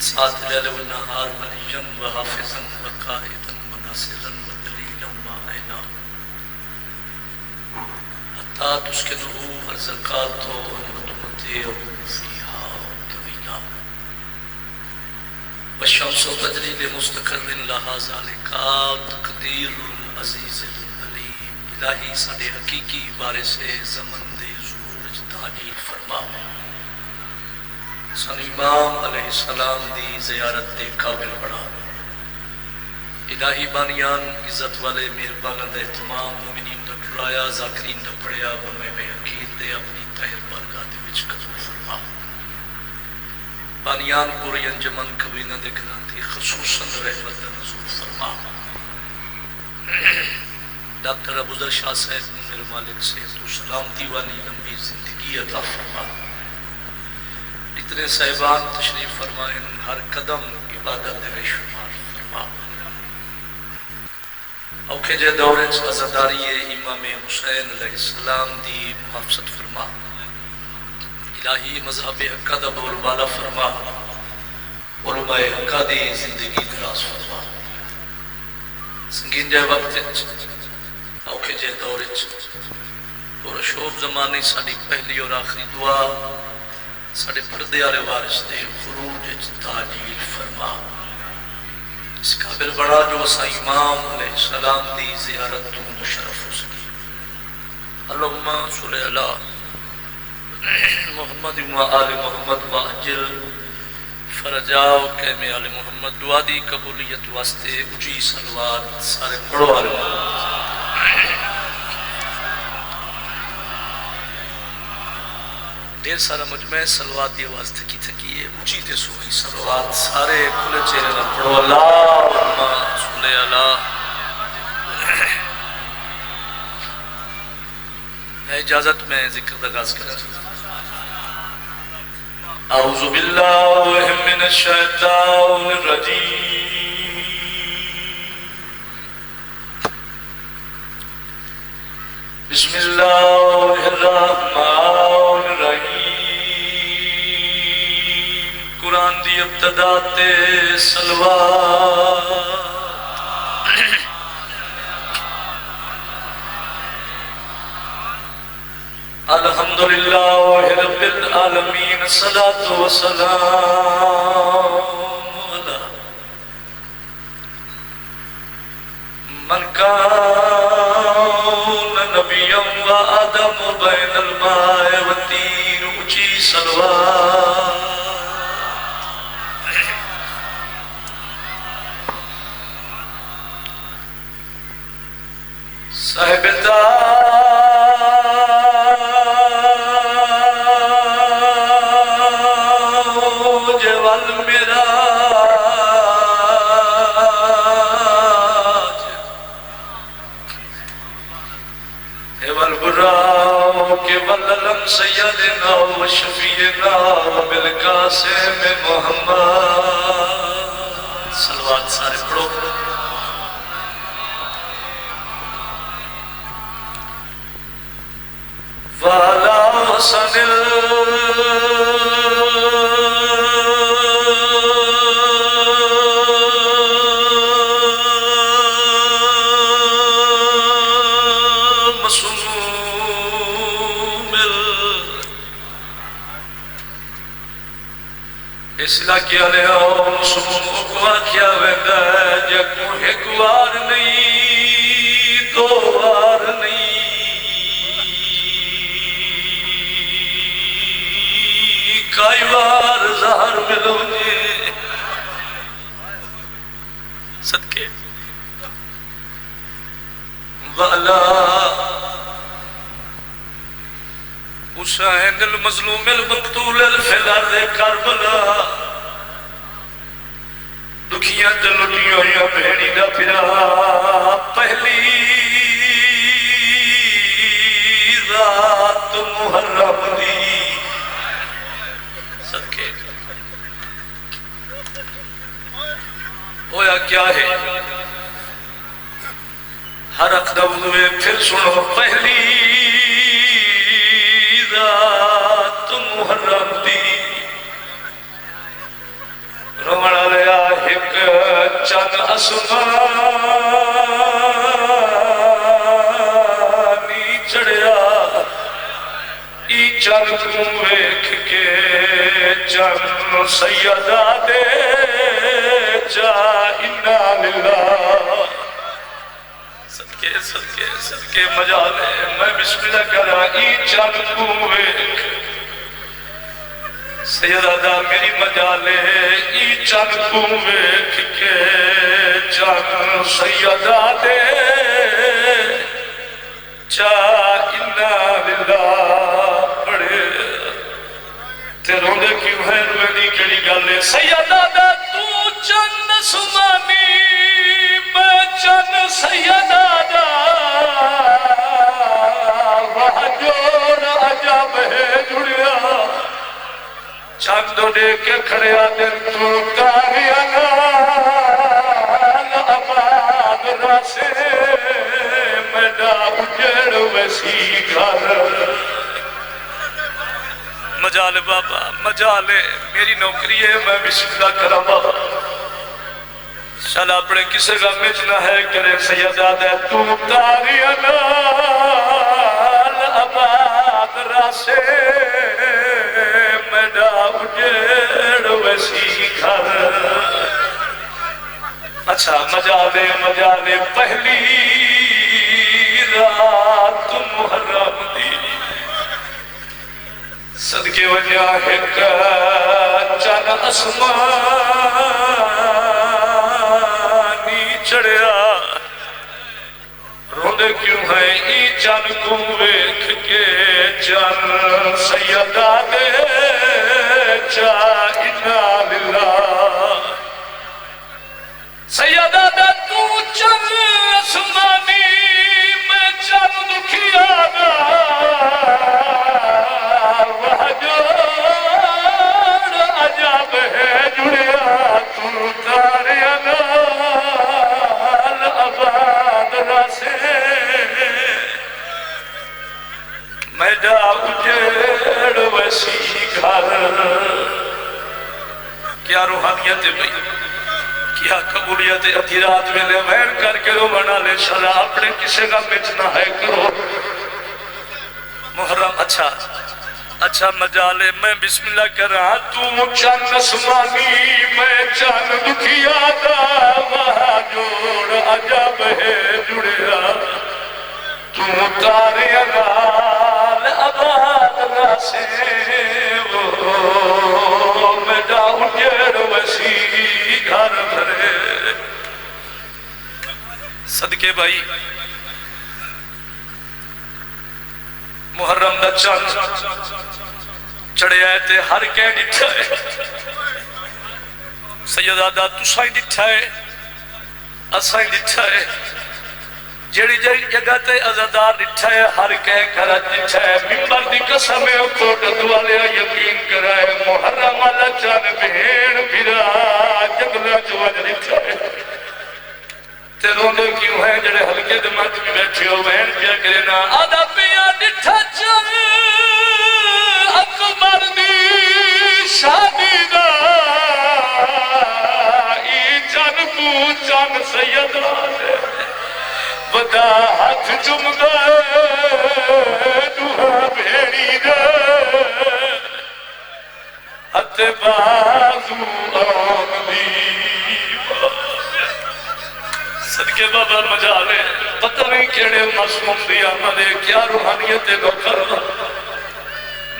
ساتھ لیل والنہار ولیا وحافظا وقائدا وناصرا ودلیلا معینا حتی تسکنہ ارزقات وتمتعہ فیہا طویلا والشمس تجری لمستقر لہا ذالک تقدیر العزیز العلیم۔ الہی ساڈے حقیقی وارث زمن دے ظہور وچ تعجیل فرما، سن امام علیہ السلام دی زیارت دے قابل بنا۔ الہی بانیان عزت والے مہربانہ دے تمام مومنین دا ٹرایا ذاکرین دا پڑھیا بنوے میں حقیر دے اپنی طاہر بارگاہ دے وچ قبول فرما۔ بانیان پوری انجمن کبینہ دے گھراں تے خصوصاً رحمت دا نزول فرما۔ ڈاکٹر ابوذر شاہ صاحب میرے مالک صحت و سلامتی والی لمبی زندگی عطا فرما۔ اتنے صاحبان تشریف فرمائیں، ہر قدم عبادت میں شمار فرما۔ اوکھے جے دورے عزاداری امام حسین علیہ السلام دی محافظت فرما۔ الہی مذہب حقہ دا بول بالا فرما، علماء حقہ دی زندگی دراز فرما۔ سنگین جے وقت اوکھے جے دورے اور شوب زمانے ساڑی پہلی اور آخری دعا ساڑے پردے آلے وارث دے خروج تعجیل فرما۔ اس قابل بڑا جو اسا امام علیہ السلام دی زیارت تو مشرف ہو سکی۔ اللہم صلی اللہ محمد و آل محمد و اجل فرجاؤ قیم آل محمد۔ دعا دی قبولیت واسطے اجی صلوات سارے پڑھو آل محمد۔ دیر سارا مجمع صلوات دی آواز تھکی تھکی ہے، اچھی تے سوئی صلوات سارے کھلے چہرے نہ پڑھو۔ اللہم صلی اللہ۔ ہے اجازت میں ذکر دغاز کرتا ہوں۔ اعوذ باللہ من الشیطان الرجیم، بسم اللہ الرحمن الرحیم۔ قرآن دی ابتدا تے صلوات۔ الحمدللہ رب العالمین، صلاۃ و سلام علی من کان نبیا و آدم بین الماء والطین، اونچی صلوات۔ صاحب تاج والمراج، والبراق والعلم، سیدنا و شفیعنا بالقاسم محمد۔ صلوات سارے پڑھو۔ وَعَلَىٰ حَسَنِ اس علاقے والے مسلموں کو آکھیا ویندا ہے، جے کوئی ایک وار نہیں دو وار نہیں، کئی وار زہر ملو جے صدقے۔ وَعَلَىٰ حسین المظلوم المقتول فی الارض کربلا، دکھیاں تے لٹیاں ہوئیاں بہنی دا پھرا، پہلی رات محرم دی صدقے۔ ہویا کیا ہے؟ ہر عقدہ وضوئے پھر سنو، پہلی رات محرم دی، چند آسمانی چڑھیا ای چند کو ویکھ کے چند سیدہ دے جا انا للہ صدقے مجالے میں بسم اللہ کرا ای چند کو ویکھ سیدہ میری مجالے ای چند کو ویکھ کے چند سیدہ دے جا انا للہ پڑے تیروں دے کیوں ہے روئے دی کڑی گالے سیدہ دا تو چند سمانی میں چند سیدہ دا وہ جوڑ عجب ہے جڑیا چاندو دے کے کھڑے آدن تو تاریانا آباد راسے میڈا اجڑ ویسی گھر مجال بابا مجالے میری نوکری ہے میں بسم اللہ کرا بابا شالا اپنے کسے کا مچنا ہے کرے سیدہ دے تو تاریانا آباد راسے میڈا اجڑ ویسی گھر اچھا مجالے پہلی رات محرم دی صدقے وجہ ایک چند آسمانی چڑھیا روندے کیوں ہے ای چند کو ویکھ کے چند سیدہ دے جا انا للہ سیدہ دا تو چند آسمانی میں چند دکھیا دا وہ جوڑ عجب ہے جڑیا تو تاریاں نال آباد راسے میڈا اجڑ ویسی گھر کیا روحانیت ہے بھئی کیا قبولیت ادھی رات میں لے وین کر کے رو بنا لے شلا اپنے کسے کا مچنا ہے کرو محرم اچھا مجالے میں بسم اللہ کر رہا تو چند اسمانی میں چند دکھیا دا وہاں جوڑ عجب ہے جڑیا تو تاریاں نال آباد راسے وہ میڈا اجڑ ویسی گھر بھرے صدقے بھائی محرم دا چند چڑھے آئے تے ہر کہیں ڈٹھا ہے سیدہ دا تسائیں ڈٹھا ہے اسائیں ڈٹھا ہے جیڑی جگہ تے عزادار ڈٹھا ہے ہر کہیں کھرت ڈٹھا ہے ممبر دی قسم ہے کوٹ دوالے یقین کرائے محرم والا چند بہن پھرا جگلہ چوج ڈٹھا ہے تے روندے کیوں ہیں جڑے ہلکے دمات میں بیٹھے ہو بہن پیا کرنا آدھا پیا ڈٹھا چل اکبر دی شادی دا ای چند کو چند سیدہ دے ودا ہاتھ چم گئے دوہا بھیڑی دے ہتھ بازو آن دی صدقے بابا مجالے پتہ نہیں کیڑے معصوم دیا مدے کیا روحانیت کو کرنا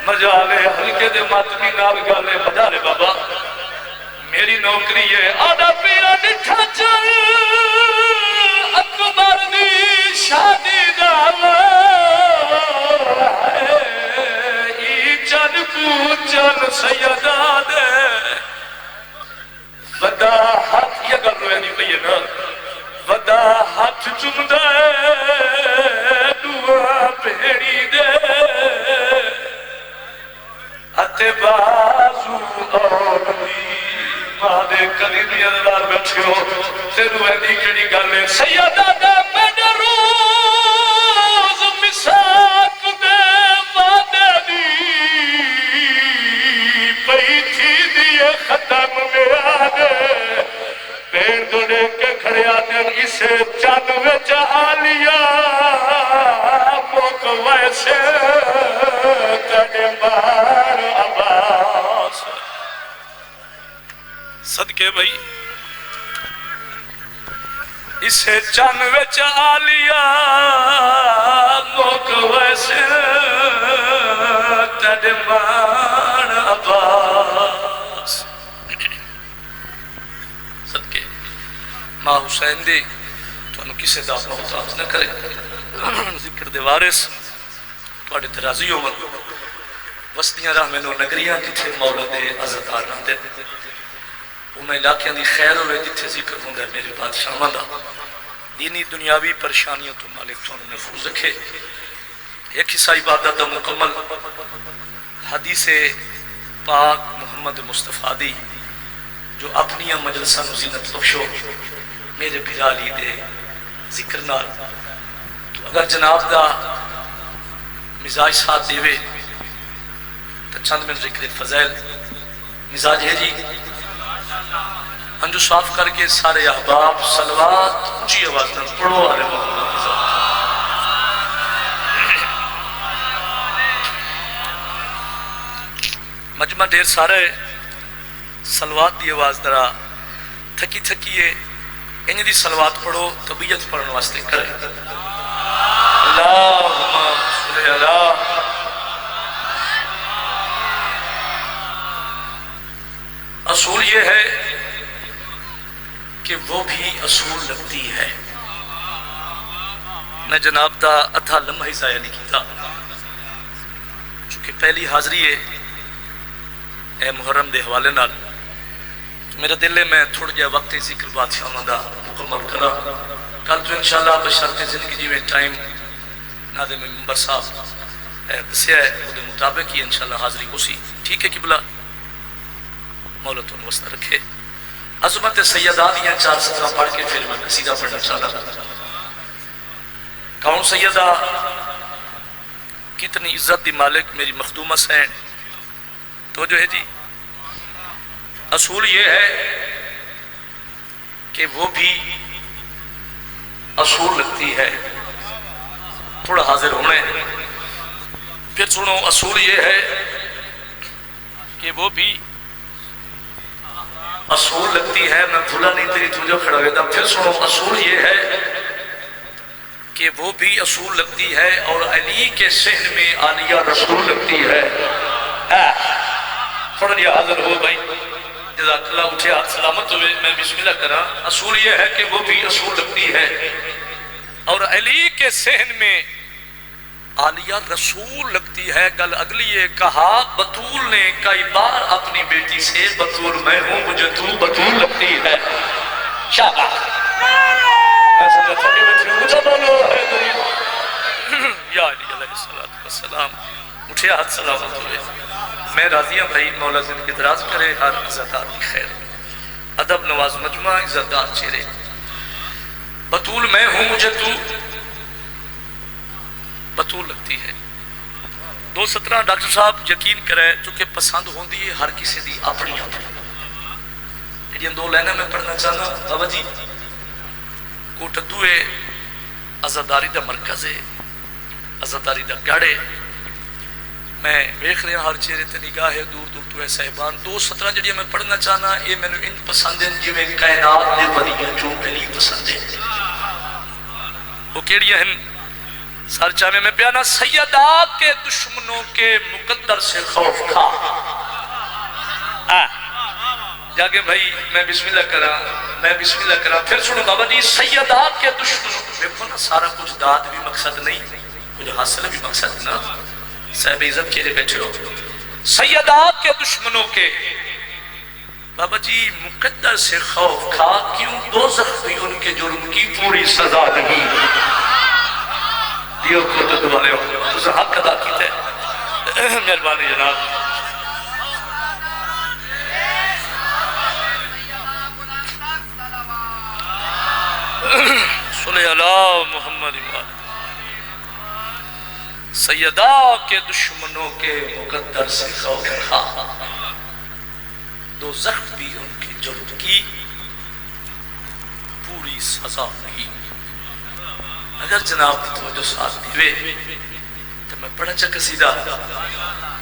مجالے ہلکے دے ماتمی نال گالے مجالے بابا میری نوکری ہے آدھا پیرا ڈٹھا چل اکبر دی شادی داوا ای چند کو چند سیدہ دے ودا ہاتھ یہ گل روئے نہیں پہیے نا ودا ہاتھ چم دے دعا بھیڑی دے ہتھ بازو اور دی مادے قریبی اندار بیٹھے ہو تیرو ایدی کڑی گالے سیدہ دا میں روز مساق دے وعدے دی پئی تھی دیئے ختم میں آدے پیر دو سونے کے کھڑیا دن اسے چند وچ آلیا موک ویسے تڑے مار عباس صدقے بھائی اسے چند وچ آلیا موک ویسے تڑے مار عباس صدقے ماں حسین دے تو انہوں کسے دا محتاج نہ کرے ذکر دے وارث توڑے ترازی ہو وسطیاں راہ میں نو نگریاں کتھے مولا دے عزتار نہ دے انہیں علاقیاں دی خیر ہوئے جتھے ذکر ہوں گے میرے بادشاہ مندہ دینی دنیاوی پریشانیوں تو مالک تو انہوں محفوظ رکھے ایک حصہ عبادت مکمل حدیث پاک محمد مصطفیٰ دی جو اپنی مجلسہ نزینت بخشو میرے بھرالی دے ذکر نال تو اگر جناب دا مزاج ساتھ دیوے تو چند من ذکر فضائل مزاج ہے جی انجو صاف کر کے سارے احباب صلوات اونچی آواز نہ پڑھو آلے محمد مزاج مجمع دیر سارے صلوات دی آواز درا تھکی تھکیے انہیں دی صلوات پڑھو طبیعت پڑھنے واسطے کرے اللہم صلی اللہ اصول یہ ہے کہ وہ بھی اصول لگتی ہے میں جناب دا ادھا لمحہ ہی ضائع نہیں کیتا چونکہ پہلی حاضری ہے اے محرم دے حوالے نال میرے دل میں تھوڑ جائے وقت ذکر بادشاہ دا مکمل کرا کل تو انشاءاللہ بشرط زندگی میں ٹائم ناظم ممبر صاحب دسیا ہے وہ دے مطابق ہی انشاءاللہ حاضری اسی ٹھیک ہے قبلہ مولا تو وسط رکھے عظمت سیدہ دیاں 4 سطرہ پڑھ کے پھر میں قصیدہ پڑھنا چاہتا کون سیدہ کتنی عزت دی مالک میری مخدومہ سین تو جو ہے جی اصول یہ ہے کہ وہ بھی اصول لگتی ہے تھوڑا حاضر ہونے پھر سنو اصول یہ ہے کہ وہ بھی اصول لگتی ہے میں بھولا نہیں تیری تجھے کھڑا ہوئے تھا پھر سنو اصول یہ ہے کہ وہ بھی اصول لگتی ہے اور علی کے صحن میں عالیہ رسول لگتی ہے تھوڑا جی حاضر ہو بھائی جزاک اللہ اٹھے ہاتھ سلامت ہوئے میں بسم اللہ کرا اصول یہ ہے کہ وہ بھی اصول لگتی ہے اور علی کے صحن میں عالیہ رسول لگتی ہے گل اگلی یہ کہا بطول نے کئی بار اپنی بیٹی سے بطول میں ہوں مجھے تو بطول لگتی ہے شاہ میں سمجھا تھا کہ بچے مجھے بولو ہے یا علی علیہ السلام اٹھے ہاتھ سلامت ہوئے میں راضی ہوں بھائی مولا زندگی دراز کرے ہر عزتدار کی خیر ادب نواز مجمع عزتدار چہرے بطول میں ہوں مجھے تو بطول لگتی ہے 2:17 ڈاکٹر صاحب یقین کرے چونکہ پسند ہوندی ہے ہر کسی دی اپنی اپنی یہ 2 لائنیں میں پڑھنا چاہنا بابا جی کوٹدوئے عزتداری دا مرکز ہے عزتداری دا گاڑے میں ویکھ رہا ہر چہرے تے نگاہ ہے دور دور تو ہے صاحبان 2:17 جڑی میں پڑھنا چاہنا یہ میں ان پسند ہیں جی میں کائنات دے بنیاں جو علی پسند ہیں وہ کیڑیاں ہیں سر چاہے میں پیانا سیدہ کے دشمنوں کے مقدر سے خوف کھا جاگے بھائی میں بسم اللہ کرا پھر سنو بابا جی سیدہ کے دشمنوں دیکھو نا سارا کچھ داد بھی مقصد نہیں کچھ حاصل بھی مقصد نہ صاحب عزت کے لئے بیٹھے ہو سیدات کے دشمنوں کے بابا جی مقدر سے خوف کھا کیوں دوزخ بھی ان کے جرم کی پوری سزا نہیں دیو کو تو دوالے ہو تو حق ادا کیتے مہربانی جناب صلی اللہ محمد سیدہ کے دشمنوں کے مقدر سے خوف کھا دوزخ بھی ان کی جرم کی سزا نہیں۔ اگر جناب کی توجہ ساتھ دیوے تو میں پڑھا چا قصیدہ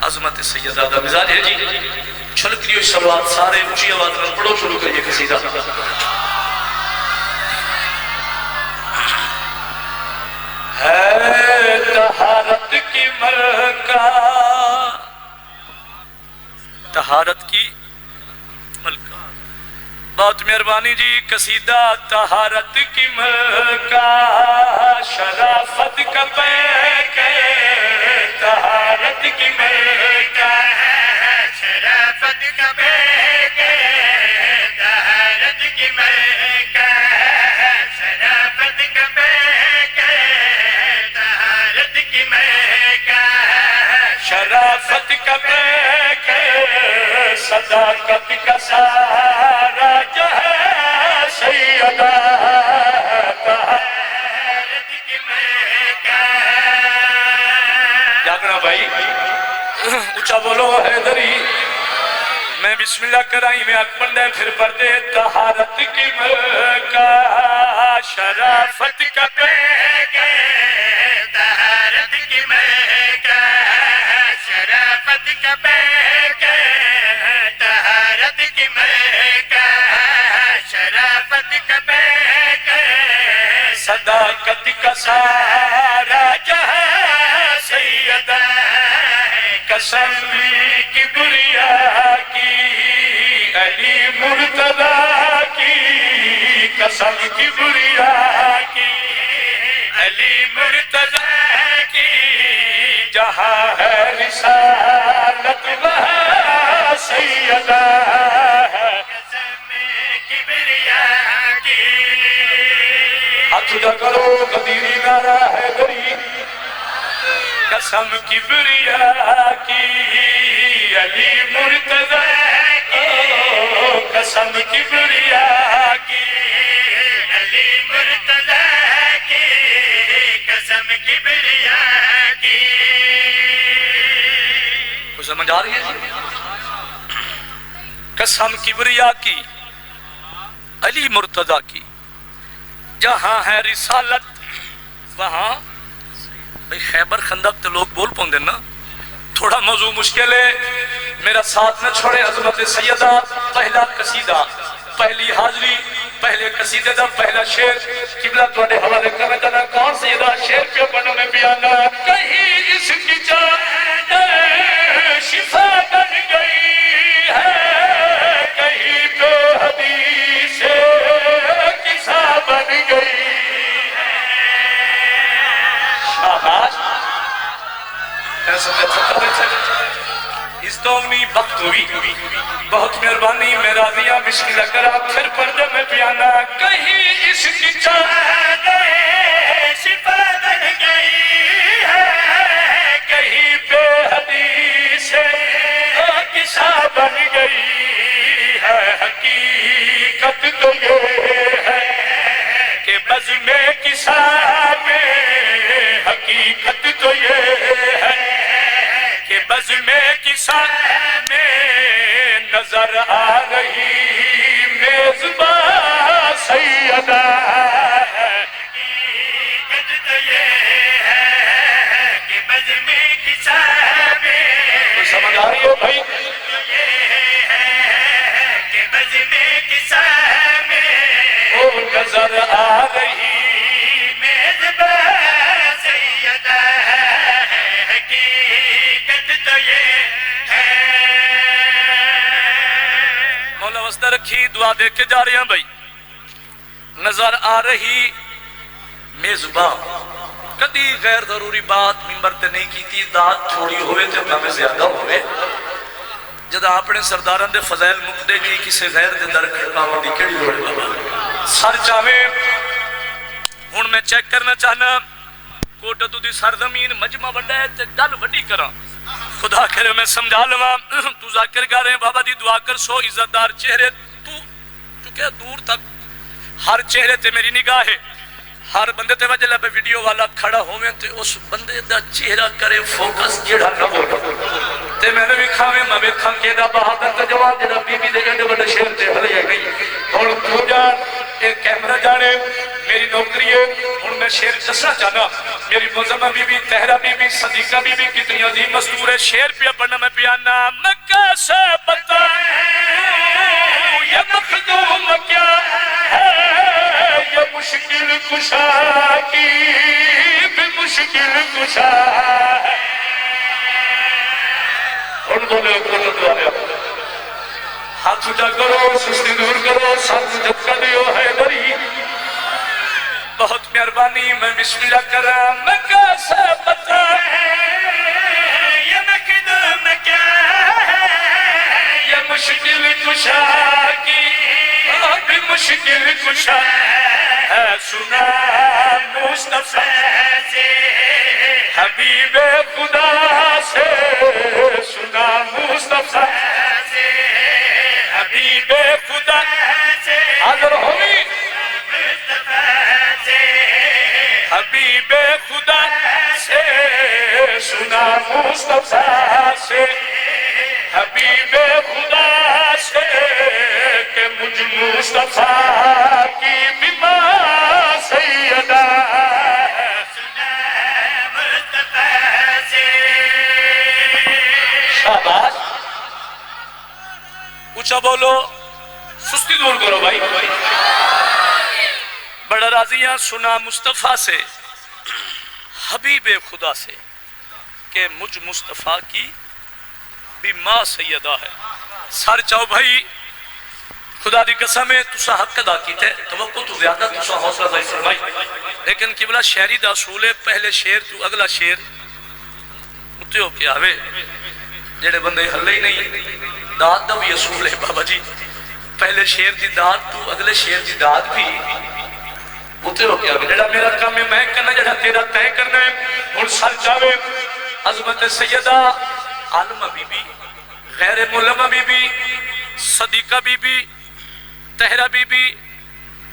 عظمت سیدہ دا مزاج ہے جی، چھلک لیو شروعات سارے اونچی آواز میں پڑھو شروع کریے قصیدہ۔ ہے طہارت کی ملکہ، طہارت کی ملکہ، بہت مہربانی جی۔ قصیدہ طہارت کی ملکہ، شرافت کا پیکے، طہارت کی ملکہ، شرافت کا پیکے، طہارت کی ملکہ، شرافت کا پیکے، طہارت کی ملکہ، شرافت کا پیکے، صداقت کا سارا جو ہے سیدہ، طہارت کی ملکہ۔ جاگنا بھائی، اچھا بولو حیدری، میں بسم اللہ کرائی میں اکبر نے پھر پردے۔ طہارت کی ملکہ، شرافت کا پیکے، طہارت کی ملکہ، شرافت کا پیکے، طہارت کی ملکہ، شرافت کا پیکے، صداقت کا سارا جہاں سیدہ، قسم کبریا کی علی مرتضیٰ کی، قسم کبریا کی علی مرتضیٰ کی، جہاں ہے رسالت وہاں سیدہ، قسم کبریا کی۔ ہاتھ اٹھا کرو قدیری نعرہ حیدری، قسم کبریا کی علی مرتضیٰ کی، قسم کبریا کی علی مرتضیٰ کی، قسم کبریا کی۔ کچھ سمجھ آ رہی ہے جی؟ قسم کبریا کی علی مرتضیٰ کی، جہاں ہے رسالت وہاں۔ بھئی خیبر خندق تو لوگ بول پوندے نا، تھوڑا موضوع مشکل ہے، میرا ساتھ نہ چھوڑے۔ عظمت سیدہ پہلا قصیدہ، پہلی حاضری، پہلے قصیدے دا پہلا شعر قبلہ تواڈے حوالے کرنا چاہنا۔ کون سیدہ شعر پہ پڑھنے میں پیانا، کہیں اس کی چادر شفا بن گئی ہے، کہیں تو حدیث قصہ بن گئی ہے۔ شاباش، اس دومی وقت ہوئی، بہت مہربانی میرا دیا بسم اللہ کرا پھر پردے میں پیانا۔ کہیں اس کی چادر شفا بن گئی ہے، کہیں پہ حدیث قصہ بن گئی ہے، حقیقت تو یہ ہے کہ بزم قصہ میں، حقیقت تو یہ ہے کہ بزم قصہ میں نظر آ رہی میزباں سیدہ، حقیقت تو یہ ہے کہ بزم قصہ میں، سمجھ آ رہی ہو بھائی؟ یہ ہے کہ بزم قصہ میں وہ نظر آ رہی میزباں سیدہ، حقیقت تو یہ ہے۔ مولا وسطہ رکھی، دعا دے کے جا رہے ہیں بھائی۔ نظر آ رہی میزباں، کدی غیر ضروری بات ممبر تے نہیں کی تھی، داد چھوڑی ہوئے تے ہمیں زیادہ ہوئے۔ جدہ اپنے سرداران دے فضائل مقدے کی کسی غیر دے در کھڑکاوہ دی کڑی ہوئے بابا سر چاہے۔ ہون میں چیک کرنا چاہنا، کوٹا تو دی سرزمین مجمع وڈا ہے تے گل وڈی کرا، خدا کرے میں سمجھا لوا۔ تو ذاکر گا رہے ہیں بابا دی دعا کر، سو عزت دار چہرے تو چکے دور تک، ہر چہرے تے میری نگاہ ہے، ہر بندے تے وجہ لے ویڈیو والا کھڑا ہوئے تے اس بندے دا چہرہ کرے فوکس جیڑا نہ بول تے میں نے بھی کھاوے میں بھی کھان کے دا بہادر تے جواب جڑا بی بی دے گھنٹے بڑے شیر تے ہلے گئی۔ اور تو جان یہ کیمرہ جانے میری نوکری ہے ہن میں شعر دسنا چاہنا میری مزمہ Bibi Tahira Bibi Siddiqa Bibi کتنی عظیم مستور ہے شعر پیا پڑھنا میں پیانا مکہ سے بتا یہ مخدوم کیا ہے یہ مشکل کشا کی بھی مشکل کشا ہے ان بولے قدرت والے ہاتھ اٹھا کرو سستی دور کرو ساتھ جھٹکا دیو ہے دری بہت مہربانی میں بسم اللہ کرا مکہ سے بتا یہ مقدم کیا ہے یہ مشکل کشا کی بھی مشکل کشا ہے سنا مصطفیٰ سے حبیب خدا سے سنا مصطفیٰ سے حبیب خدا سے حاضر ہوئی حبیب خدا سے سنا مصطفیٰ سے حبیب خدا سے کہ مجھ مصطفیٰ کی بیمار سیدہ سنا مصطفیٰ سے شاباش اونچا بولو سستی دور کرو بھائی بڑا راضیاں سنا مصطفیٰ سے حبیب خدا سے کہ مجھ مصطفیٰ کی بھی ماں سیدہ ہے سر چاہو بھائی خدا دی قسم ہے تسا حق ادا کیتے توقع تو زیادہ تسا حوصلہ افزائی فرمائی لیکن قبلہ شہری دا اصول ہے پہلے شعر تو اگلا شعر اتنے ہو کے آوے جڑے بندے حلے ہی نہیں داد دا بھی اصول ہے بابا جی پہلے شعر دی داد تو اگلے شعر دی داد بھی اتنے ہو کے آوے جڑا میرا کام ہے میں کرنا جڑا تیرا تائے کرنا ہے اور سر چاہوے عظمت سیدہ عالمہ بی بی غیر ملمہ Bibi Siddiqa Bibi Tahira Bibi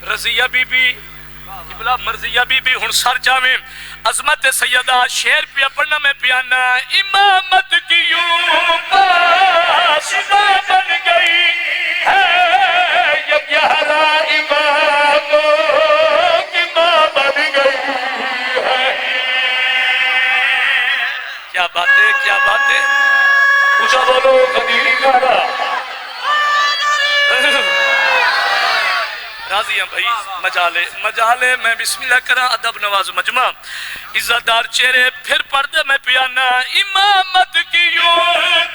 Razia Bibi قبلہ مرضیہ بی بی ہن سر چاہویں عظمت سیدہ شعر پیا پڑھنا میں پیانا امامت کی یوں پاسدہ بن گئی ہے یہ گیارہ اماموں کی ماں بن گئی ہے کیا باتیں کیا باتیں اونچا بولو قدیری کارا راضی ہیں بھائی مجالے میں بسم اللہ کرا ادب نواز مجمع عزتدار چہرے پھر پردے میں پیانا امامت کی یوں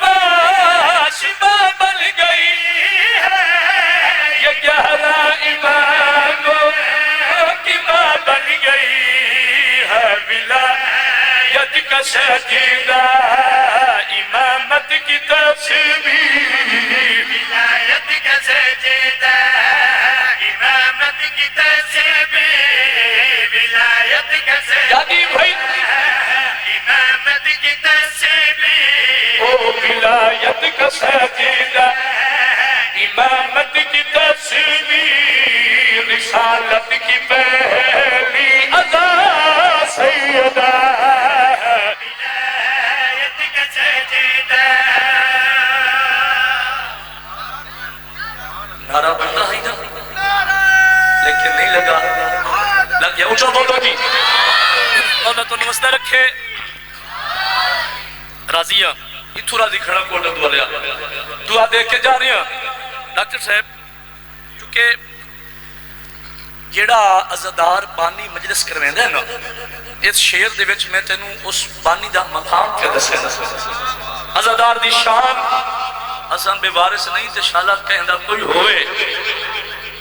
پاسبہ بن گئی ہے یہ گیارہ اماموں کی ماں بن گئی ہے ولایت کا سجدہ امامت کی تصویر ولایت کا سجدہ امامت کی تصویر ولایت کا سجدہ امامت کی تصویر او ولایت کا سجدہ امامت کی تصویر رسالت کی پہلی ادا سیدہ ولایت کا سجدہ نعرہ بنتا ہے نا لیکن نہیں لگا لگ گیا اونچا بولو جی مولا تو نمستہ رکھے راضیہ اتھو راضی کھڑا کوٹا دعا لیا دعا دیکھ کے جا رہی ہیں ڈاکٹر صاحب چونکہ جیڑا عزدار بانی مجلس کرویں دے نا اس شعر دے وچ میں تینوں اس بانی دا مقام کے دسے عزدار دی شان حسن بے وارث نہیں تے شالا کہندہ کوئی ہوئے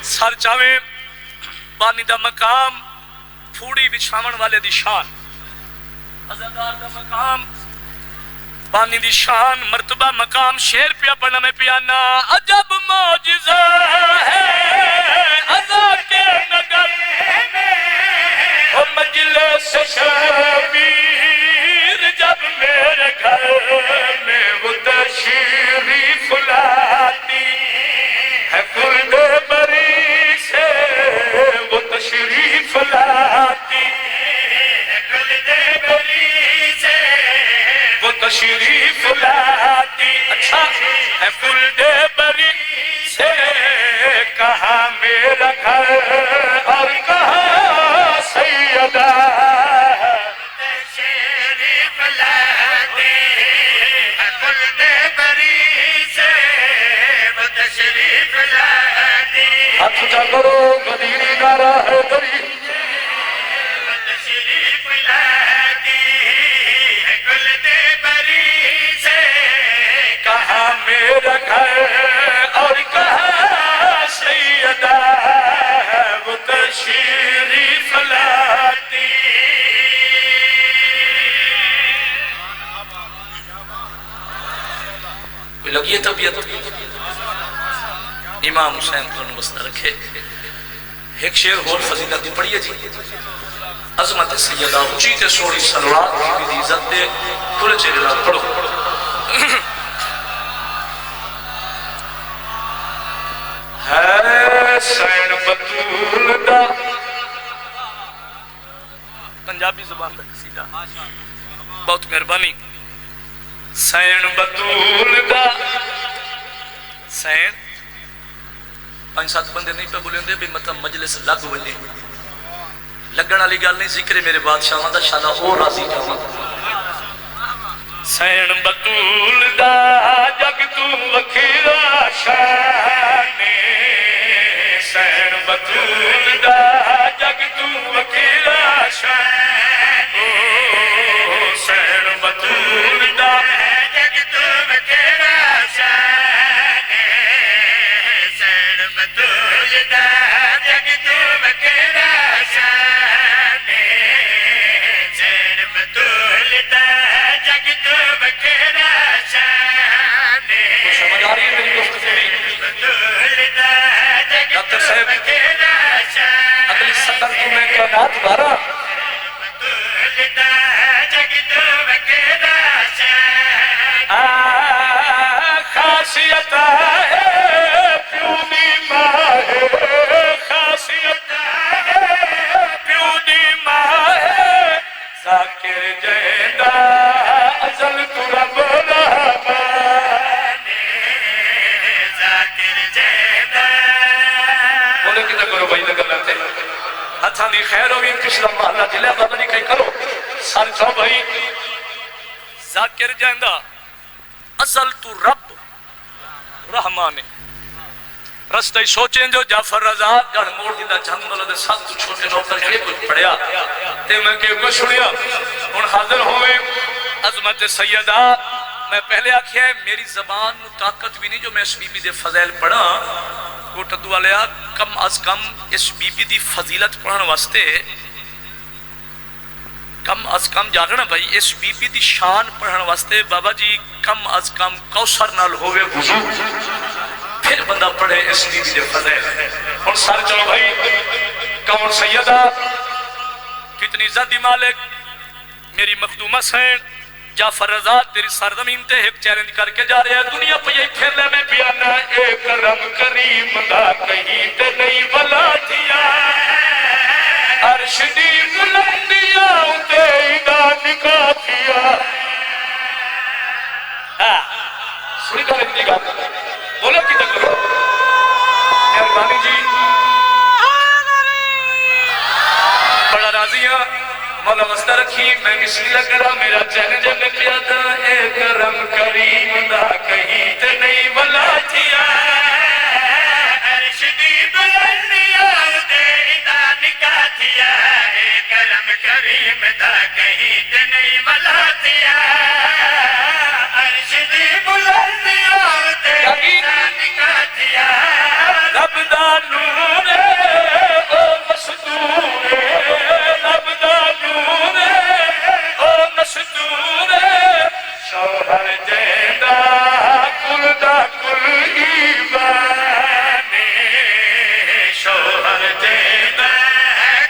سر چاہویں بانی دا مقام پھوڑی بچھاون والے دی شان عزدار دا مقام بانی دی شان مرتبہ مقام شعر پیا پڑھنا میں پیانا عجب معجزہ ہے عزا کے نگر اور مجلس شبیر جب میرے گھر میں وہ تشریف لاتی ہے خلد بری سے وہ تشریف لاتی ہے خلد بری سے وہ تشریف لاتی اچھا ہے خلد بری سے کہاں میرا گھر اور کہاں سیدہ تشریف لاتے خلد بری سے وہ تشریف لاتے ہاتھ اونچا کرو مدینے کا راہ دری تشریف لاتے خلد بری سے کہاں میرا گھر اور کہاں سیدہ وہ تشریف لاتی کوئی لگی ہے طبیعت امام حسین تو نوستہ رکھے ایک شعر اور فضیلت دی پڑھئے جی عظمت سیدہ اونچی تے سوڑی سلوات دی عزت دے پورے چہرے لال پڑھو حسین بطول دا پنجابی زبان تک سیدھا بہت مہربانی حسین بطول دا حسین 5-7 بندے نہیں پہ بولے ہوندے بھی مطلب مجلس لگ وجے لگن والی گل نہیں ذکر میرے بادشاہ دا شادہ اور راضی جاواں حسین بطول دا جگ تو وکھیرا شان حسین بطول دا جگ تو وکھیرا شان حسین بطول دا جگ تو وکھیرا شان حسین بطول دا جگ تو وکھیرا شان حسین بطول دا جگ تو وکھیرا شان سمجھ آ رہی ہے میری گفتگو بطول دا جگ ڈاکٹر صاحب وکھیرا شان اگلی سطر تمہیں کائنات بارہ بطول دا جگ تو وکھیرا شان خاصیت ہے پیونی ماں ہے خاصیت ہے پیونی ماں ہے ذاکر جیندہ ازل تو رب رحمان ذاکر جیندہ بولے کتا کرو بھائی لگا لاتے ہتھاں دی خیر ہوئی پچھلا محلہ جلے بابا نہیں کہیں کرو سار چاہو بھائی ذاکر جیندہ ازل تو رب رحمان رستہ سوچیں جو جعفر رضا گڑھ موڑ دیتا جھنگ ملد سب تو چھوٹے نوکر کے کچھ پڑھیا تے میں کہ کچھ سنیا ان حاضر ہوئے عظمت سیدہ میں پہلے آکھیا ہے میری زبان طاقت بھی نہیں جو میں اس بی بی دے فضائل پڑھا کوٹ دعا لیا کم از کم اس بی بی دی فضیلت پڑھن واسطے کم از کم جاگنا بھائی اس بی بی دی شان پڑھن واسطے بابا جی کم از کم کوثر نال ہوئے وضو پھر بندہ پڑھے اس بی بی دے فضائل اور سارے چلو بھائی کون سیدہ کتنی عزت دی مالک میری مخدوم حسین جعفر رضا تیری سرزمین تے ایک چیلنج کر کے جا رہے ہیں دنیا پہ یہی پھر لے میں پیانا ایک کرم کریم دا کہیں تے نہیں بلا دیا عرش دی بلندیاں تے دا نکاح دیا سوری کا لگتی گا بولو کی تک کرو مہربانی جی بڑا راضی ہاں مولا وسطہ رکھی میں بسم اللہ کرا میرا چیلنج میں کیا تھا اے کرم کریم دا کہیں تے نہیں بلا دیا عرش دی بلندیاں تے دا نکاح دیا اے کرم کریم دا کہیں تے نہیں بلا دیا عرش دی بلندیاں تے دا نکاح دیا رب دا نور او مستور رب دا نور او مستور شوہر جیندہ کل دا کل ایمان شوہر جیندہ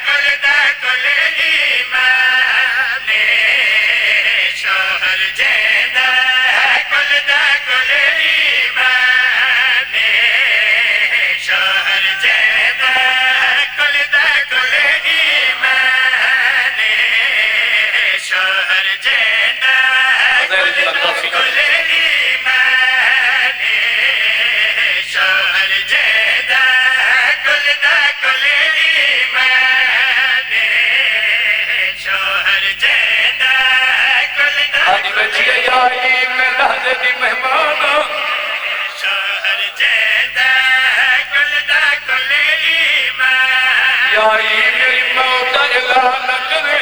کل دا کل ایمان شوہر جیندہ کل دا کل ایمان شوہر جیندہ کل دا کل ایمان شوہر جیندہ کل ایمان شوہر جیندہ کل دا کلی میں شوہر جیدہ کل دا آج بچی آئی میں لحظے دی مہمان شوہر جیدہ کل دا کلی میں آئی میری موت اعلان کرے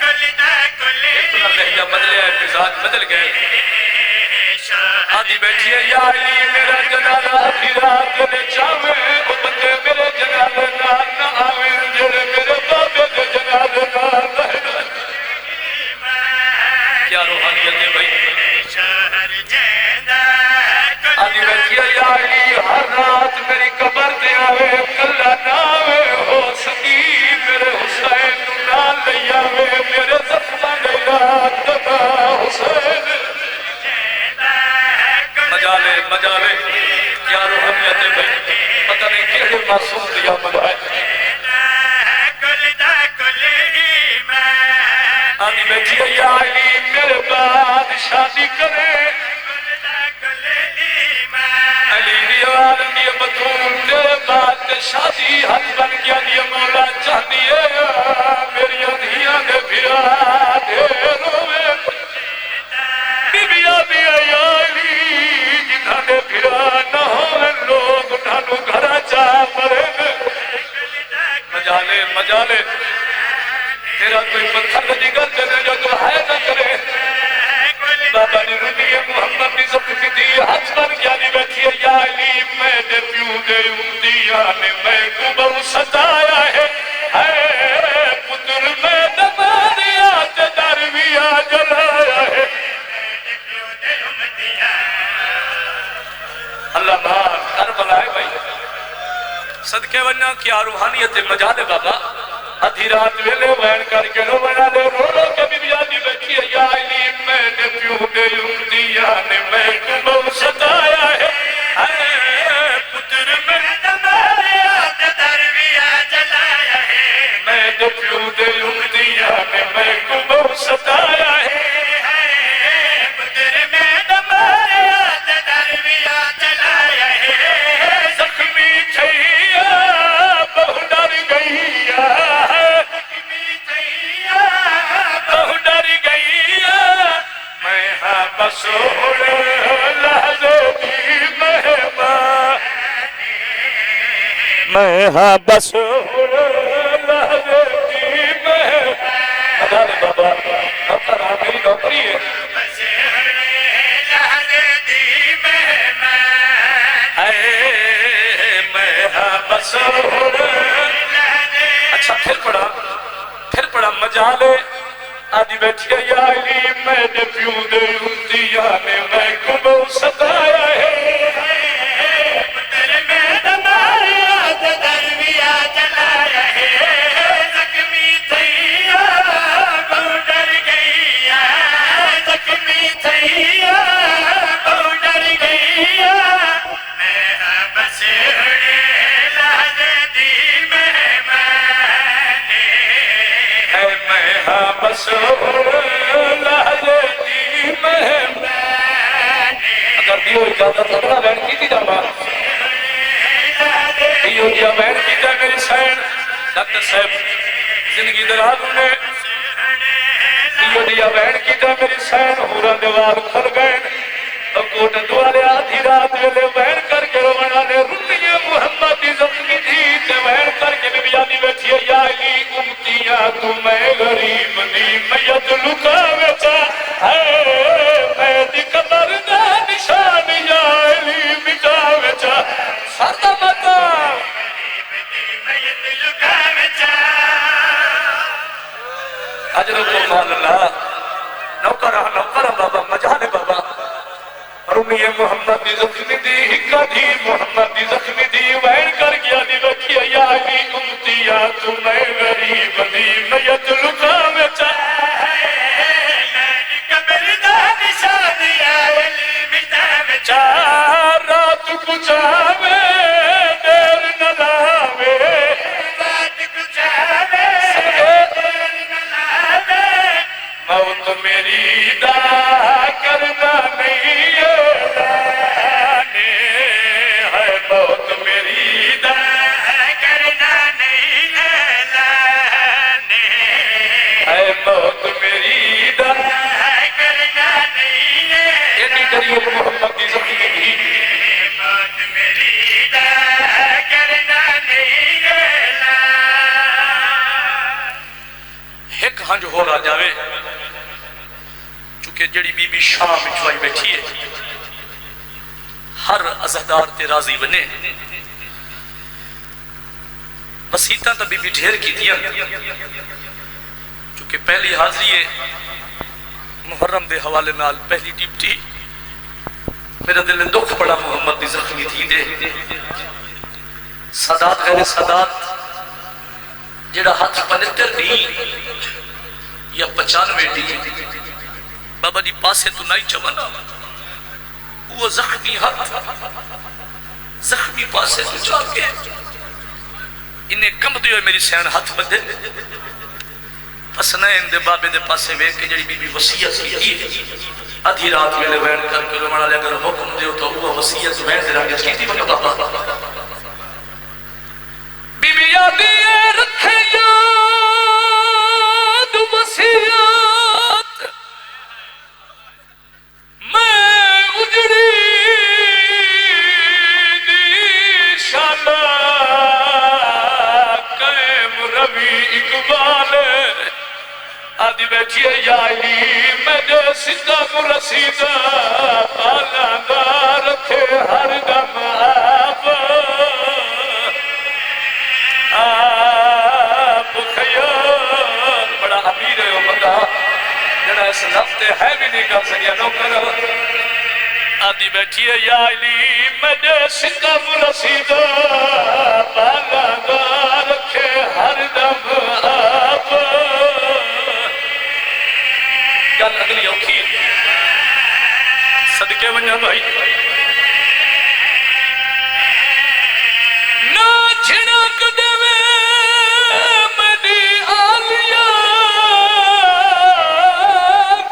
کل دا کلی اتنا لہجہ بدلے ہے مزاج بدل گئے آدھی بیٹھی ہے یا علی میرا جنازہ آدھی رات نے چاہوے وہ بندے میرے جنازے نہ آوے جڑے میرے بابے دے جنازے نہ رہے کیا روحانیت ہے بھائی آدھی بیٹھی ہے یا علی ہر رات میری قبر دے آوے کلہ نہ آوے ہو سکی میرے حسین نہ لئی آوے میرے زخمہ دے رات دبا حسین مجالے کیا روحانیت ہے بھائی پتہ نہیں کیڑے معصوم دیا ملائے آنی بیٹھی ہے یا علی میرے بعد شادی کرے علی عالم دی بطول تیرے بعد شادی حد بن گیا دی مولا چاہتی ہے میری دھیاں دے پھرا دے روے بی بی آدھی ہے یا علی جنہاں پھرا نہ ہوئے لوگ نانو گھرا چاہ مرے مجالے تیرا کوئی پتھر جگر جنے جو تو ہے نہ کرے بابا نے رنی محمد کی زخمی دی حج پر گیانی بیٹھی ہے یا علی میں نے پیوں دے امتیاں نے میں کو بہو ستایا ہے پتر میں دمانیا تے درویا جلایا ہے اللہ بار کربلا ہے بھائی صدقے ونیا کیا روحانیت مجالے بابا ادھی رات ویلے وین کر کے رو بنا لے رو رو کے بھی بیادی بیٹھی ہے یا علی میں نے پیوں دے امتیاں نے میں کو بہو ستایا ہے پتر میں دمانیا تے درویا جلایا ہے میں نے پیوں دے امتیاں نے میں کو بہو ستایا ہے بسول لحظے دی مہمان میں ہاں بسول لحظے دی مہمان مدار بابا نوکر آگئی نوکری ہے بسول لحظے دی مہمان میں ہاں بسول اچھا پھر پڑا مجالے آدھی بیٹھی ہے یا علی میں نے پیوں دے امتیاں نے میں کو بہو ستایا ہے پتر میں دماریا تے درویا جلایا ہے زخمی تھیا بہو ڈر گئیا زخمی تھیا بہو ڈر گئیا میں ہاں بسوڑے لحظے دی مہمان میں ہاں بسوڑ لحظے دی مہمان اگر دیو اجازت اپنا بین کی تھی جاما دیو دیا بین کی تھی میری سین ڈاکٹر صاحب زندگی درازوں نے دیو دیا بین کی تھی میری سین ہورا دیوار کھل گئے کوٹ دوالے آدھی رات ویلے بین کر کے رونا نے رنی محمد دی زخمی تھی تے بین کر کے بھی بیانی بیٹھی ہے یا علی امتیاں تو میں غریب نی میت لکا ویچا میں دی قبر دا نشان یا علی مٹا ویچا سردہ متا میت لکا ویچا حجر کو مال اللہ نوکرہ بابا مجانے بابا رمی محمد دی زخمی دی ہکا دی محمد دی زخمی دی وین کر گیا دی بکی یا علی امتیاں تو میں غریب دی میت لکا میں چاہی قبر دا نشان یا علی مٹا میں چاہ رات کو چاہوے دیر نہ لاوے رات کو چاہوے دیر نہ لاوے موت میری دا کرنا نہیں ہے موت میری دا موت میری دا کرنا نہیں ہے ایڈی قریب محمد دی زخمی دی موت میری دا کرنا نہیں ہے ایک ہنج ہو رہا جاوے چونکہ جڑی بی بی شام چوائی بیٹھی ہے ہر عزادار تے راضی بنے وسیطہ تا بی بی ڈھیر کی دیا چونکہ پہلی حاضری ہے محرم دے حوالے نال پہلی ڈیوٹی میرا دل نے دکھ پڑا محمد دی زخمی تھی دے سادات غیر سادات جڑا ہاتھ پنتر نہیں یا 95 دی بابا جی پاسے تو نہیں چوانا وہ زخمی ہاتھ زخمی پاسے تو چاہ کے انہیں کم دیو میری سین ہاتھ بدے حسنین دے بابے دے پاسے ویک کے جڑی بی بی وسیعت کی دی آدھی رات ویلے وین کر کے رومانا لے اگر حکم دیو تو وہ وسیعت وین دے رانگے کی دی بنی بابا بی بی یادی رکھے یاد وسیعت میں اجڑی دی شالا اقبال آدھی بیٹھی ہے یا علی میں جو سدھا کو رسیدہ پالا دا رکھے ہر دم آپ خیال بڑا امیر ہے وہ بندہ جنہا اس لفظ ہے بھی نہیں کر سکیا نوکر آدھی بیٹھی ہے یا علی میں جو سدھا کو رسیدہ پالا دا رکھے ہر دم آپ گل اگلی اوکھی صدقے ونجا بھائی نہ جھنک دے مدی آلیا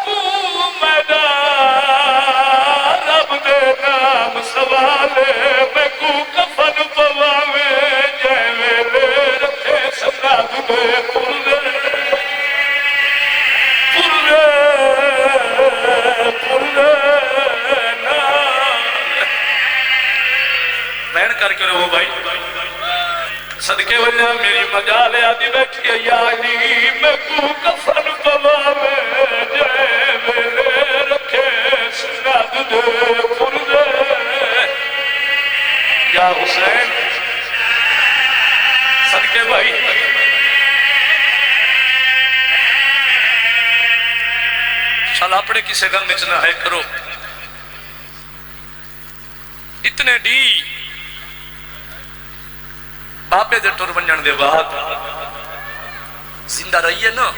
کو میدان رب دے نام سوالے میں کو کفن پواوے جے ویلے رکھے سناد دے پردے بہن کر کے رہو بھائی صدقے وجہ میری مجال آدھی بیٹھی ہے یا علی میں کو کفن پواوے جے ویلے رکھے سناد دے پردے یا حسین صدقے بھائی شال اپنے کسے غم میں چنا ہے کرو اتنے ڈی بابے دے ٹور بنجن دے بعد زندہ رہی ہے نا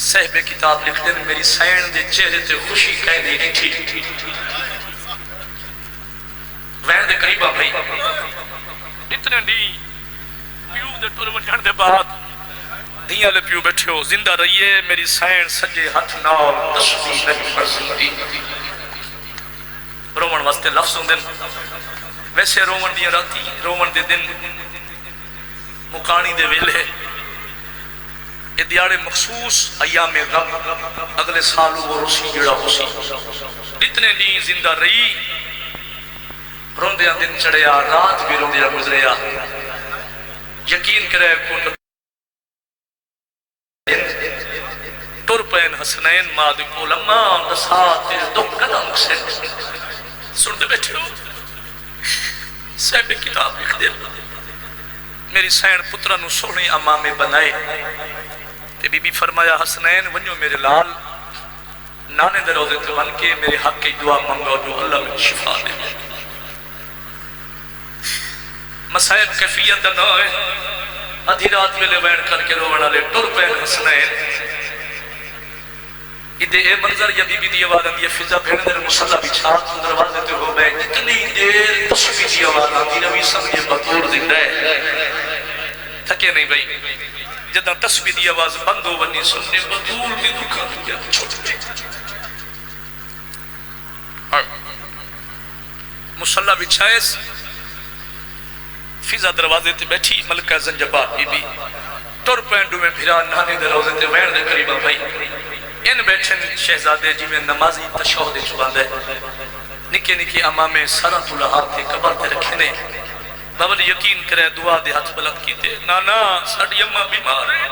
صحبے کتاب لکھ دیں میری سین دے چہرے تے خوشی کہہ دی نہیں تھی وین دے قریبہ بھائی اتنے ڈی پیو دے ٹور بنجن دے بعد دیاں لے پیو بیٹھے ہو زندہ رہیے میری سین سجے ہاتھ نال تسبیح نہیں پڑھ سکتی رومن واسطے لفظ ہوں دن ویسے رومن دیاں راتی رومن دے دن مکانی دے ویلے یہ دیاڑے مخصوص ایام غم اگلے سالو وہ رسی جڑا حسی اتنے نہیں زندہ رہی روندیاں دن چڑھیا رات بھی روندیاں گزریا یقین کرے کون ٹر پین حسنین مادی علماء دسات دو قدم سے سن دے بیٹھے ہو صاحب کتاب لکھ دے میری سین پترہ نو سونے امامے بنائے تے بی بی فرمایا حسنین ونیو میرے لال نانے دے روزے تو بن کے میرے حق کی دعا منگو جو اللہ میں شفا دے مسائب کیفیت نہ ہے آدھی رات میں لے بین کر کے روڑا لے ٹر پین حسنین ادھے اے منظر یا بی بی دی آواز آندی ہے فضا بھیڑ در مسلح بچھات دروازے تے ہو بے اتنی دیر تسبیح دی آواز آندی نبی سمجھے بطور زندہ ہے تھکے نہیں بھائی جدہ تسبیح دی آواز بند ہو بنی سننے بطور بھی دکھا دیا چھوٹے مسلح بچھائے فضا دروازے تے بیٹھی ملکہ زنجبار بی بی تر پینڈو میں بھرا نانے دے روزے تے وین دے قریبا بھائی ان بیٹھن شہزادے جی میں نمازی تشہد چباند ہے نکے نکے امامے سارا تو لہات تے قبر تے رکھے نے بابا نے یقین کرے دعا دے ہاتھ بلند کیتے نانا ساڑی اممہ بیمار ہے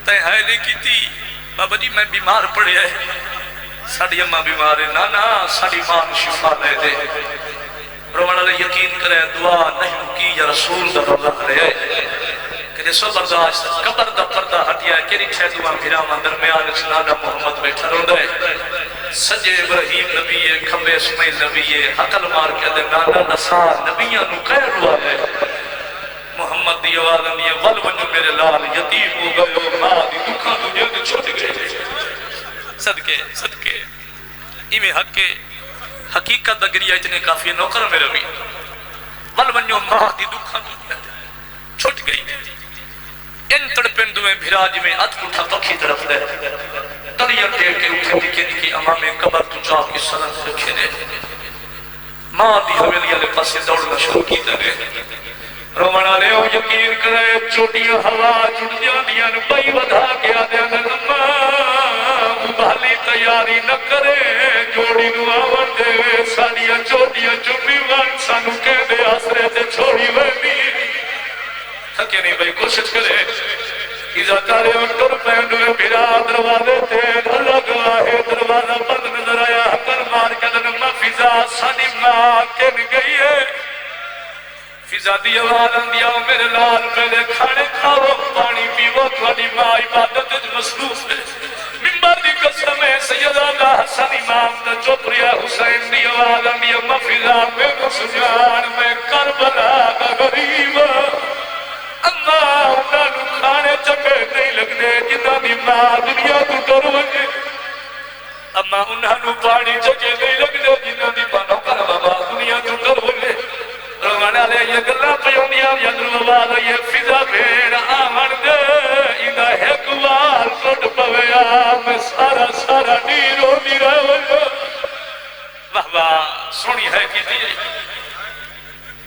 تین ہائے لے کی تھی بابا جی میں بیمار پڑے ہے ساڑی اممہ بیمار ہے نانا ساڑی ماں شفا لے دے روانہ لے یقین کرے دعا نہیں کی یا رسول دا اللہ لے کہ سو برداشت قبر دا پردہ ہٹیا ہے کہ چھے دعا میرام درمیان اسنادہ محمد بیٹھا رو دے سجے ابراہیم نبی ہے کھمبے اسماعیل نبی ہے حقل مار کے دے نانا نصار نبیاں نو قیر ہوا ہے محمد دی آواز ہے ول ونجو میرے لال یتیم ہو گئے ماں دی دکھاں تجھے دے چھوٹ گئے صدقے صدقے ایمیں حق کے حقیقت دا گریہ اتنے کافی نوکر میرے بھی ول ونجو ماں دی دکھاں تجھے چھوٹ گئی ان تڑپندو میں بھراج میں ات کٹھا پکھی طرف دے تلیہ ٹیک کے اٹھے دکھے دکھے امام قبر تو جا کی سلن سے رکھے دے ماں دی حویلی علی پاسے دوڑنا شروع کی دے رومنہ لے ہو یقین کرے چوٹیاں ہوا چڑیاں دیاں بھائی ودھا کے آدھے نمہ بھالی تیاری نہ کرے جوڑی نو آور دے ساڑیاں چوٹیاں چمی وان سانو کہہ دے آسرے تے چھوڑی ویمی تھکے نہیں بھائی کوشش کرے اذا تارے انٹر پینڈوے بھرا دروازے تے اللہ گواہے دروازہ بند نظر آیا حقل مار کے دنما فضا سانی ماں کن گئی ہے فضا دی آواز اندیا میرے لال پہلے کھانے کھاؤ پانی پیو تھوڑی ماں عبادت مصروف ہے ممبر دی قسم ہے سید اللہ حسن امام دا چوپریا حسین دی آواز اندیا مفضا میں مسجان میں کربلا دا غریب اما انہاں نو کھانے چکے نہیں لگنے جنہاں دی ماں دنیا تو ڈر وجے اما انہاں نو پانی چکے نہیں لگنے جنہاں دی ماں کر بابا دنیا تو ڈر وجے روانہ لے یہ گلہ پیونیا یدر بابا یہ فضا بھیڑ آمن دے انہاں ایک وال کٹ پویا میں سارا سارا نیرو نیرہ وجے بابا سونی ہے کی دیئے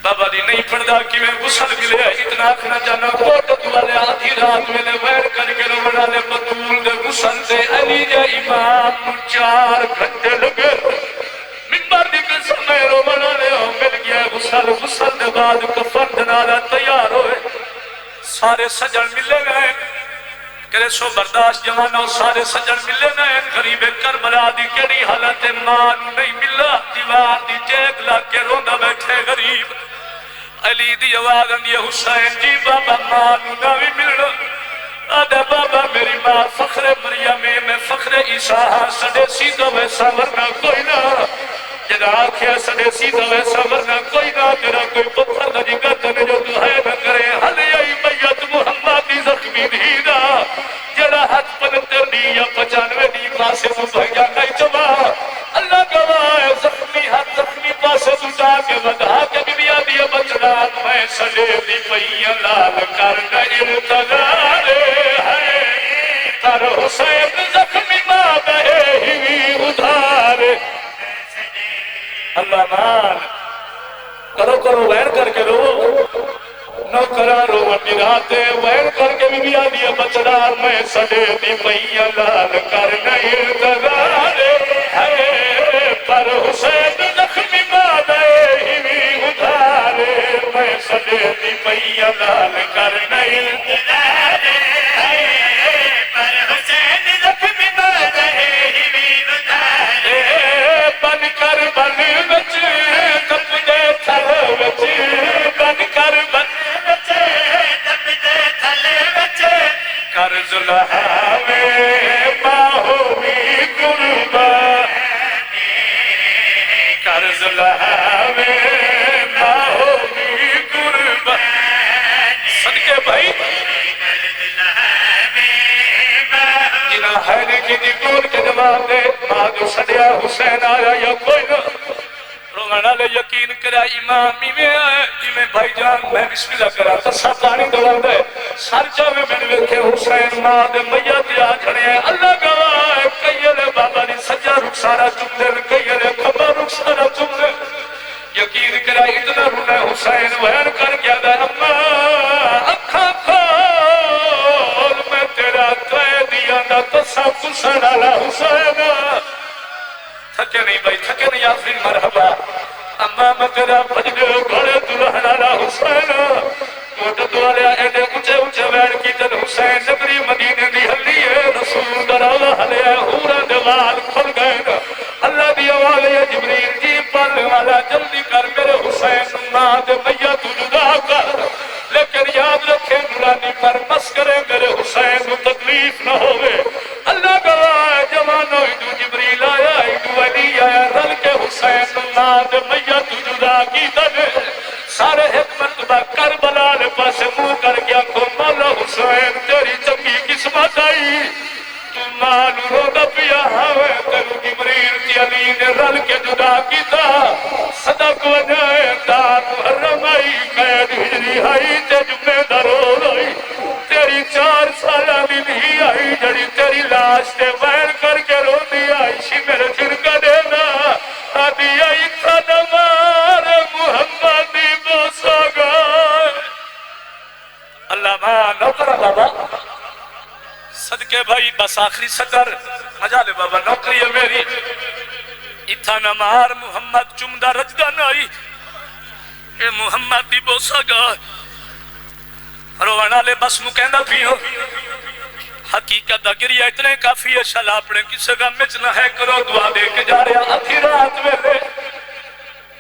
بابا دی نہیں پڑھدا کہ میں غسل ملے اتنا اکھنا جانا کوٹت والے آدھی رات میں نے ویر کر کے روڑا لے بطول دے غسل دے علی جا امام 4 گھنٹے لگے ممبر دی قسم میں روڑا لے مل گیا غسل دے بعد کفن دنالا تیار ہوئے سارے سجن ملے گئے کہ سو برداشت جوانوں سارے سجن ملے گئے قریب کربلا دی کیڑی حالت ماں نہیں ملا دیوار دی چیک لاکھ کے روندہ بیٹھے غریب علی دی آواز اندی حسین جی بابا ماں ناوی ملنا آدھا بابا میری ماں فخر مریم میں فخر عیسیٰ سڑے سیدھا ویسا ورنہ کوئی نہ جدا آنکھیں سڑے سیدھا ویسا ورنہ کوئی نہ جدا کوئی پتھر نہ جگہ تنے جو دعائے نہ کرے حل یہی میت محمد دی زخمی دینا جدا ہاتھ پنتر دی یا 95 دی پاسے تو بھگیا نہیں چما اللہ گواہ زخمی ہاتھ زخمی پاسے تو جا کے ودھا کے بیا دیا بچڑات میں سڑے دی پئیاں لال کرنا ارتدارے ہے تر حسین زخمی ماں بہے ہی ادھارے اللہ مان کرو کرو ویر کر کے رو نو کرا رو وٹی راتے ویر کر کے بھی آدیا بچڑار میں سڑے دی پئیاں لال کرنا ارتدارے ہے پر حسین زخمی ماں بہے ہی ادھارے میں سڑے دی پئیاں لال کرنا ارتدارے پر حسین زخمی ماں بہے ہی ادھارے بن کر بن بچ کپ دے تھل بچ بن کر بن بچ کپ دے تھل بچ کر ظلحہ میں باہو بھی قربان کر ظلحہ میں باہو بھی قربان صدقے بھائی جنہ حیدی کی دی کول کے جواب دے ماں جو سڑیا حسین آیا یا کوئی نہ رومانہ لے یقین کرا امامی میں آئے جی میں بھائی جان میں بسم اللہ کرا تسا پانی دوڑا دے سر جاوے میں نے ویکھے حسین ماں دے میت آ جھڑے اللہ گواہ کئیلے بابا نے سجا رخسارا چم دے کئیلے کھبا رخسارا چم دے یقین کرا اتنا رونا حسین وین کر گیا دا اما اکھا کھا تھکے نہیں بھائی تھکے نہیں آفرین مرحبا اما میں تیرا بھجنے گھوڑے دلہن آلا حسین کوٹ دوالیا ایڈے اونچے اونچے ویڑ کی تن حسین نگری مدینے دی ہلی ہے رسول دراوہ حلے حورا دوال کھل گئے اللہ دی آوالے جبریل جی پل والا جلدی کر میرے حسین ماں دے میت جدا کر لیکن یاد رکھے نورانی پر مس کرے میرے حسین تکلیف نہ ہوئے اللہ گواہ جوانو ایدو جبریل آیا ایدو علی آیا رل کے حسین ماں دے میت جدا کی تنے سارے ایک مرتبہ کربلا نے پاس منہ کر گیا کو مولا حسین تیری چنگی قسمت آئی تو مالو رو دا پیا ہوئے تیرو جبریل تی علی نے رل کے جدا کیتا صدق وجائے دار محرم آئی قید ہجری آئی تے جمعہ درول آئی تیری 4 سالہ دی نہیں آئی جڑی تیری لاش تے وین کر کے رو دی آئی شی میرے جن کا دینا آدھی آئی تھا نمار محمدی بوسا گائے اللہ ماں نوکر بابا صدقے بھائی بس آخری صدر مجالے بابا نوکری ہے میری اتھا نمار محمد چمدہ رجدہ نائی اے محمد دی بوسا گائے روانا لے بس مکہندہ پیو حقیقت اگری اتنے کافی ہے شلا اپنے کسے گا مچنا ہے کرو دعا دے کے جا رہا آدھی رات میں لے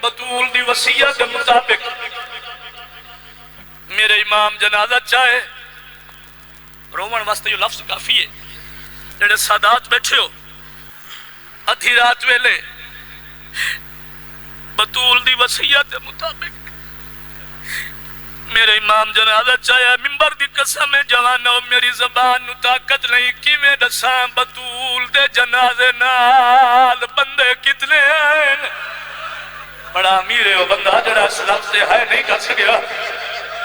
بطول دی وسیعت مطابق میرے امام جنازہ چاہے رومن واسطے یہ لفظ کافی ہے جڑے سادات بیٹھے ہو آدھی رات میں لے بطول دی وسیعت مطابق میرے امام جنازہ چاہیا منبر دی قسم جوانو میری زبان نو طاقت نہیں کی میں دساں بطول دے جنازے نال بندے کتنے ہیں بڑا امیر ہے وہ بندہ جڑا اس لفظ سے ہے نہیں کر سکیا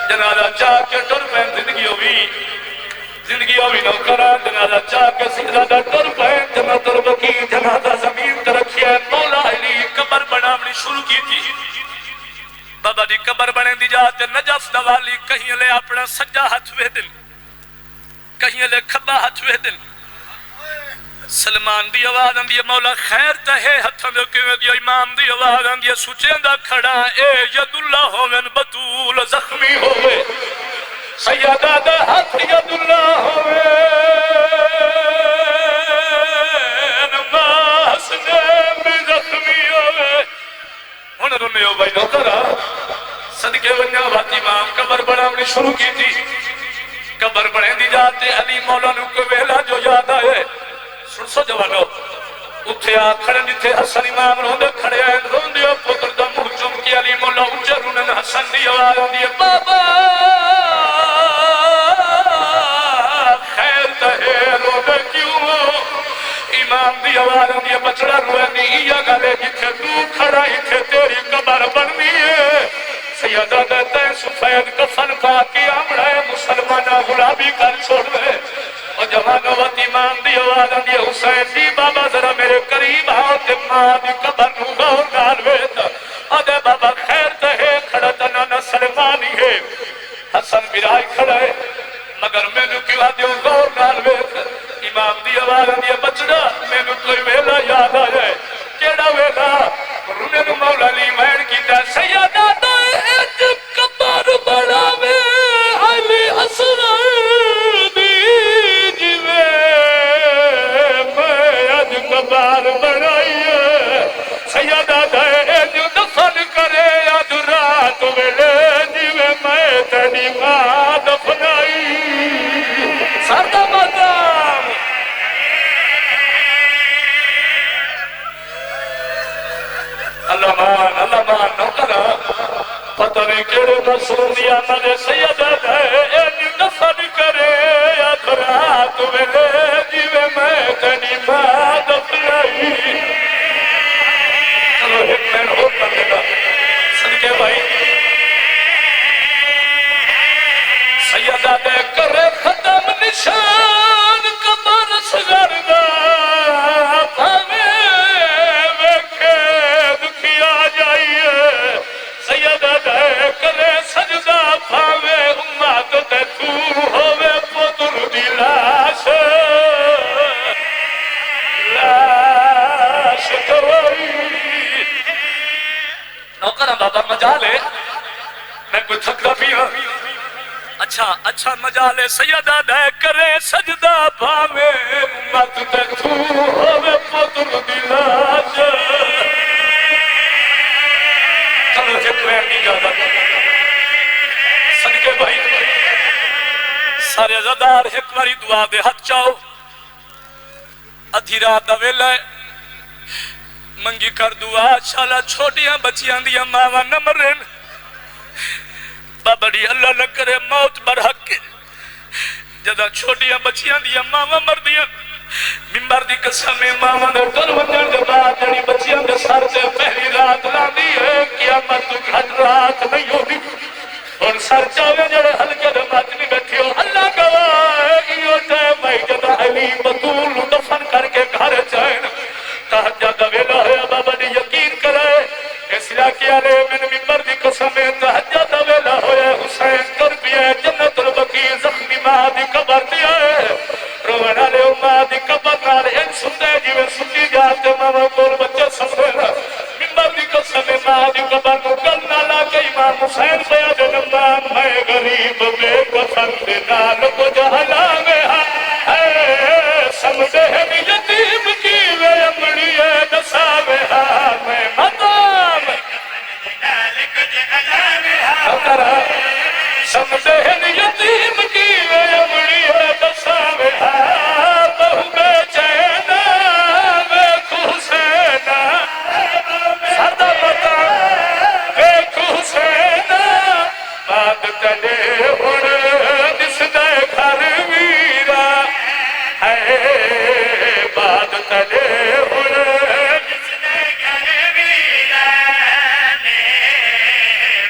جنازہ چاہ کے ٹر پہن زندگی ہوئی نوکرہ جنازہ چاہ کے سیدھا ٹر پہن جنازہ تربکی جنازہ زمین ترکھی ہے مولا علی قبر بنامنی شروع کی تھی بابا دی قبر بنے دی جاتے نجف دوالی کہیں لے اپنا سجا ہاتھ وے دل کہیں لے کھبا ہاتھ وے دل سلمان دی آواز اندی مولا خیر تہے ہتھاں دے کیویں دی امام دی آواز اندی سوچیں دا کھڑا اے ید اللہ ہوون بطول زخمی ہوئے سیدہ دا ہاتھ ید اللہ ہوئے نماز نے زخمی ہوئے انہوں نے رونے ہو بھائی نوکرہ صدقے ونیا بات امام قبر بڑھاونی شروع کی تھی قبر بڑھیں دی جاتے علی مولانا کو ویلا جو یاد آئے سن سو جوانو اتھے آکھڑے جتے حسن امام روندے کھڑے آئے روندے پتر دا منہ چم کی علی مولا اونچے رونن حسن دی آواز آندی بابا خیر تہے روندے کیوں امام دی آواز آندی بچڑا روئے نہیں یا گلے جتھے تو کھڑا ہی تھے تیری قبر بننی ہے سیدہ دیتے سفید کفن پاکی آمڑے مسلمانہ غلابی کر چھوڑ دے اور جوانو وقت امام دی آواز آندی حسین دی بابا ذرا میرے قریب آؤ تے ماں دی قبر نو غور نال ویت آدھے بابا خیر تہے کھڑا تنانا سلمانی ہے حسن برائی کھڑا ہے مگر میں نے کیوں آدھے غور نال ویت امام دی آواز آندی بچڑا میں نے کوئی ویلا یاد آئے کیڑا ویلا رونے نو مولا لی مین کیتا سیدہ ایک قبر بڑا میں علی اسرار دی جوے میں اج قبر بڑھائی سیدہ ایک دفن کرے اج رات ویلے جوے میں تیری ماں دفنائی سردہ مدام اللہ مان نوکرہ پتہ نہیں کیڑے رسول دی آمد سیدہ ایک دفن کرے اد رات ویلے جویں میں تیری ماں دفنائی چلو ایک مین ہو کر دینا صدقے بھائی سیدہ دے کرے ختم نشان قبر صغر دا پاوے ویکھے دکھیا جائیے سیدہ دے کرے سجدہ پاوے امت تے دور ہووے پتر دی لاش لاش کوئی تھکتا پیا اچھا مجالے سیدہ دے کرے سجدہ پاوے مت تے تو ہوے پتر دی لاش چلو جے کوئی نہیں جاتا صدقے بھائی سارے عزادار ایک باری دعا دے ہاتھ چاہو ادھی رات دا ویلا ہے منگی کر دعا شالا چھوٹیاں بچیاں دیا ماوا نہ مرن بابڑی اللہ نہ کرے موت برحق جدا چھوٹیاں بچیاں دیا ماوا مر دیا ممبر دی قسم ماوا نے ٹر ونجن دے بعد جڑی بچیاں دے سر تے پہلی رات لاندی ہے قیامت تو گھٹ رات نہیں ہوندی اور سر چاوے جڑے ہلکے دے ماتمی بیٹھے ہو اللہ گواہ ہے یہ ٹائم بھائی جدا علی بطول دفن کر کے گھر جائیں تہجد ویلا ہے بابا نے یقین کرے اس علاقے والے میں ممبر دی قسم تہجد ویلا ہویا حسین کر پیا جنت البقیع زخمی ماں دی قبر دیا ہے رونا والے ماں دی قبر نال ان سنتے جویں سنی جاتے ماں کول بچے سمجھے ممبر دی قسم ماں دی قبر کو گل نہ لا کے امام حسین پیا جنم میں غریب بے کفن دے نال کچھ حلا میں ہے سمجھے یتیم کی وے امڑی ہے دساوے میں مدام سمجھے یتیم کی وے امڑی ہے دساوے بہو بے چینا وے حسینا سردہ پتا وے حسینا بعد تلے ہن دس دے گھر ویرا بعد تلے ہن جس نے گھر ویرا نے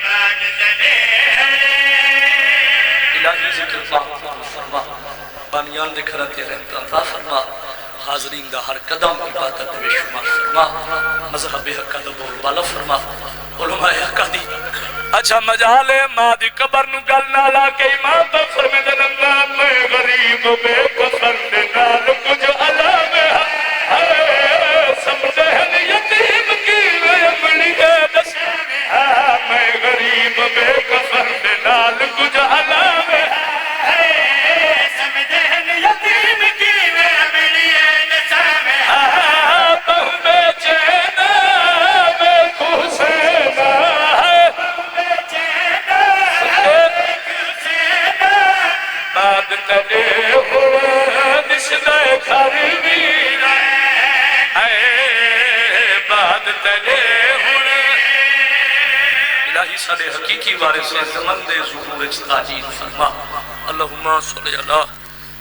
بعد تلے الہی ذکر فرما بانیان دے گھراں تے رحمت عطا فرما حاضرین دا ہر قدم عبادت بے شمار فرما مذہب حق دا بول بالا فرما علماء حق دی اچھا مجالے ماں دی قبر نو گل نہ لا کے امام پر فرمے دے نام میں غریب بے کفن دے نال کچھ علامے سمجھے یتیم کی وے امڑی ہے دس میں غریب بے کفن دے نال کچھ علامے سمجھے یتیم کی وے امڑی ہے دساوے بہو بے چینا بے حسینا بعد تلے ہوئے دس دے گھر ویرا بعد تلے ہوئے الہی سارے حقیقی وارث زمن دے ظہور اچ تاجیل فرما اللہم صلی اللہ